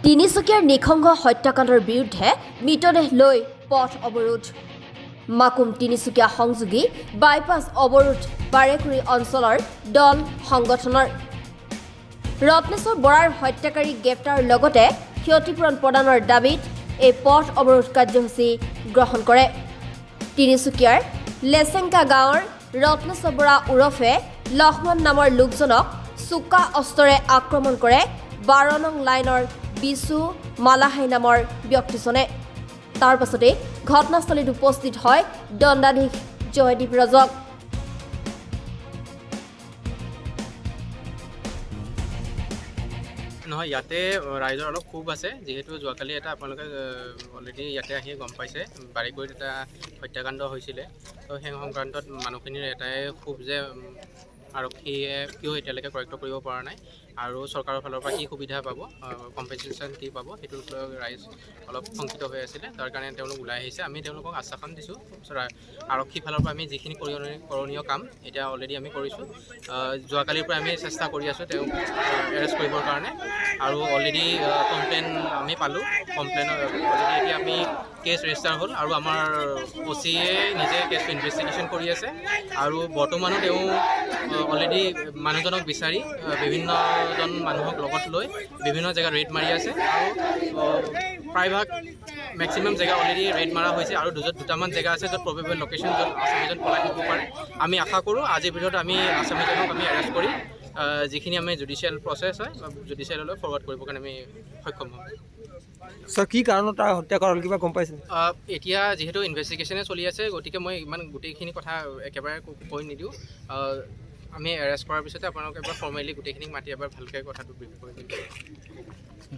তিনিচুকীয়াৰ নিখংগ হত্যাকাণ্ডৰ বিৰুদ্ধে মৃতদেহ লৈ পথ অৱৰোধ। মাকুম তিনিচুকীয়া সংযোগী বাইপাছ অৱৰোধ বাৰেকুৰি অঞ্চলৰ দল সংগঠনৰ। ৰত্নেশ্বৰ বৰাৰ হত্যাকাৰী গ্ৰেপ্তাৰ লগতে ক্ষতিপূৰণ প্ৰদানৰ দাবীত এই পথ অৱৰোধ কাৰ্যসূচী গ্ৰহণ কৰে। তিনিচুকীয়াৰ লেচেংকা গাঁৱৰ ৰত্নেশ্বৰ বৰা ওৰফে লক্ষ্মণ নামৰ লোকজনক চোকা অস্ত্ৰৰে আক্ৰমণ কৰে 12 নং লাইনৰ বিশু মালাহাই নামৰ ব্যক্তিজনে। তাৰ পাছতে ঘটনাস্থলীত উপস্থিত হয় দণ্ডাধীশ জয়দীপ ৰজক। নহয়, ইয়াতে ৰাইজৰ অলপ ক্ষোভ আছে, যিহেতু যোৱাকালি এটা আপোনালোকে অলৰেডি ইয়াতে আহি গম পাইছে বাৰেকুৰিত এটা হত্যাকাণ্ড হৈছিলে। তো সেই সংক্ৰান্তত মানুহখিনিৰ এটাই ক্ষোভ যে আৰক্ষীয়ে কিয় এতিয়ালৈকে কৰেক্ট কৰিব পৰা নাই আৰু চৰকাৰৰ ফালৰ পৰা কি সুবিধা পাব, কম্পেনচেশ্যন কি পাব, সেইটোৰ ৰাইজ অলপ শংকিত হৈ আছিলে। তাৰ কাৰণে তেওঁলোক ওলাই আহিছে। আমি তেওঁলোকক আশ্বাসন দিছোঁ। আৰক্ষীৰ ফালৰ পৰা আমি যিখিনি কৰণীয় কাম এতিয়া অলৰেডি আমি কৰিছোঁ। যোৱাকালিৰ পৰা আমি চেষ্টা কৰি আছোঁ তেওঁক এৰেষ্ট কৰিবৰ কাৰণে, আৰু অলৰেডি কমপ্লেইন আমি পালোঁ। কমপ্লেইনৰ অলৰেডি এতিয়া আমি কেছ ৰেজিষ্টাৰ হ'ল আৰু আমাৰ OC-য়ে নিজে কেছটো ইনভেষ্টিগেশ্যন কৰি আছে। আৰু বৰ্তমানো তেওঁ অলৰেডি মানুহজনক বিচাৰি বিভিন্নজন মানুহক লগত লৈ বিভিন্ন জেগাত ৰেড মাৰি আছে। আৰু প্ৰায়ভাগ মেক্সিমাম জেগা অলৰেডি ৰেড মাৰা হৈছে আৰু দুটামান জেগা আছে য'ত প্ৰবেবল লোকেশ্যন, য'ত আসামীজন পলাই থাকিব পাৰে। আমি আশা কৰোঁ আজিৰ ভিতৰত আমি আসামীজনক আমি এৰেষ্ট কৰি যিখিনি আমি জুডিচিয়েল প্ৰচেছ হয় জুডিচিয়েললৈ ফৰৱাৰ্ড কৰিবৰ কাৰণে আমি সক্ষম হ'ম। ছাৰ, কি কাৰণত তাৰ হত্যা কৰা হ'ল কিবা গম পাইছে? এতিয়া যিহেতু ইনভেষ্টিগেশ্যনে চলি আছে, গতিকে মই ইমান গোটেইখিনি কথা একেবাৰে কৈ নিদিওঁ। আমি এৰেষ্ট কৰাৰ পিছতে আপোনালোকে এবাৰ ফৰ্মেলি গোটেইখিনিক মাতি এবাৰ ভালকৈ কথাটো ব্ৰিফ কৰি দিম।